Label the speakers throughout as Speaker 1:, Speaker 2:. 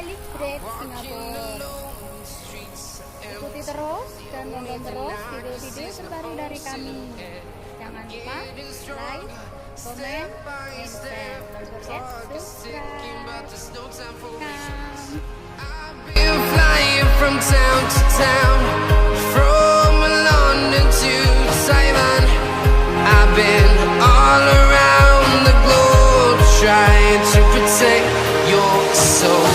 Speaker 1: Helix Singapura. Ikuti terus dan nonton terus video-video terbaru dari kami. Jangan lupa like, comment, and share. Don't forget subscribe.
Speaker 2: Been flying from town to town, from London to Taiwan. I've been all around the globe trying to protect your soul.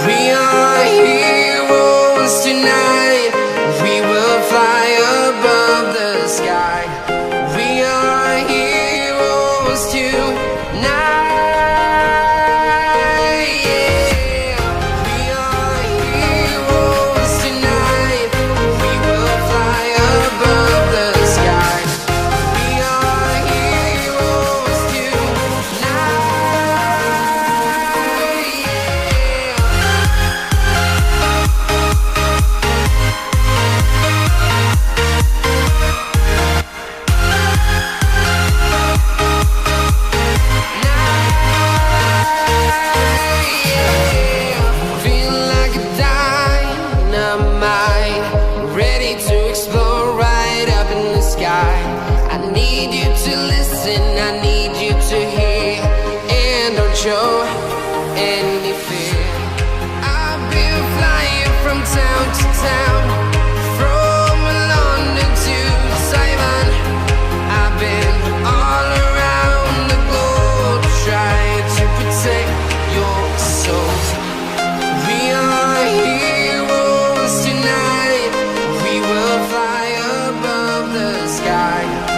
Speaker 2: We are heroes tonight. We will fly above the sky. We are heroes tonight. I need you to listen, I need you to hear, and don't show any fear. I've been flying from town to town, from London to Taiwan. I've been all around the globe trying to protect your soul. We are heroes tonight. We will fly above the sky.